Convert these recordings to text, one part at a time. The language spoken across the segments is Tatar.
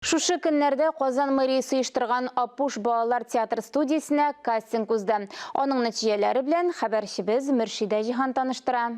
Шушы көннәрдә Казан мэриясе оештырган Апуш балалар театр студиясенә кастинг узды. Аның нәтиҗәләре белән хәбәрчебез Мөршидә Җиһан таныштыра.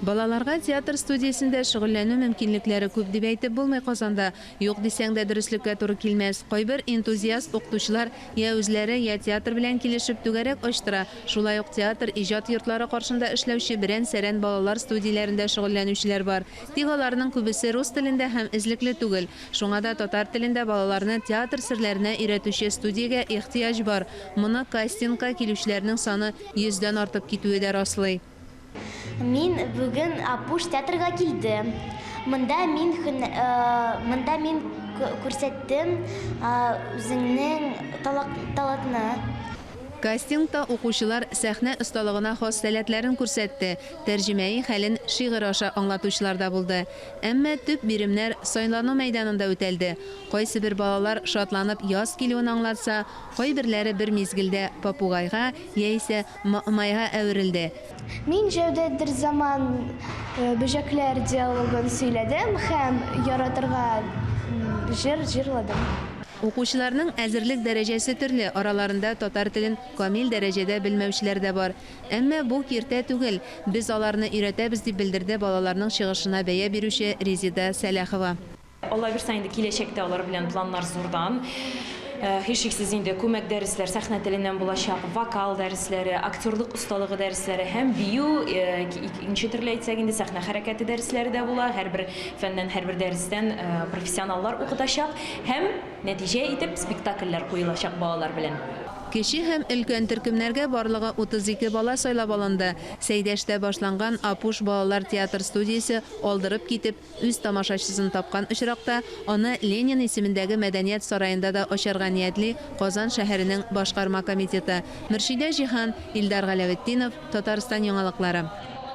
Балаларга театр студиясендә шөгыльләнү мөмкинлекләре күп дип әйтеп булмый Казанда. Юк дисәң дә дөреслеккә туры килмәс. Кайбер энтузиаст укытучылар я үзләре, я театр белән килешеп түгәрәк оештыра. Шулай ук театр иҗат йортлары каршында эшләүче берән-сәрән балалар студияләрендә шөгыльләнүчеләр бар. Тик аларның күбесе рус телендә һәм излекле түгел. Шуңа да татар телендә балаларны театр серләренә өйрәтүче студиягә ихтыяҗ бар. Моны кастингка килүчеләрнең саны 100дән артып китүе дә раслый. Мин бүген Апуш театрга килдем. Монда мин күрсәттем үзеңнең талантны. Кастингта укучылар сәхнә осталыгына хас сәләтләрен күрсәтте. Тәрҗемәи хәлен шигырь аша аңлатучылар да булды. Әмма төп биремнәр сайлану мәйданында үтәлде. Кайсы бер балалар шатланып яз килүен аңлатса, кайберләре бер мизгелдә попугайга яисә майга әверелде. Мин җәүдәдер заман бөҗәкләр диалогын сөйләдем һәм яратырга җырладым. Укучыларның әзерлек дәрәҗәсе төрле, араларында татар телен камил дәрәҗәдә белмәүчеләр дә бар. Әмма бу киртә түгел. Без аларны өйрәтәбез дип белдерде балаларның чыгышына бәя бирүче Резида Сәләхова. Алла бирсә инде киләчәктә алар белән планнар зурдан. Һичшиксез инде күмәк дәресләр сәхнә теленнән булачак, вокал дәресләре, актерлык осталыгы дәресләре һәм бию, икенче төрле әйтсәк инде сәхнә хәрәкәте дәресләре дә була. Һәрбер фәннән, һәрбер дәрестән профессионаллар укытачак һәм нәтиҗә итеп спектакльләр куелачак балалар белән. Кече һәм өлкән төркемнәргә барлыгы 32 бала сайлап алынды. Сәйдәштә башланган Апуш балалар театр студиясе алдырып китеп, үз тамашачысын тапкан очракта, аны Ленин исемендәге мәдәният сараенда да ачарга ниятли Казан шәһәренең башкарма комитеты. Мөршидә Җиһан, Илдар Галәветдинов, Татарстан яңалыклары.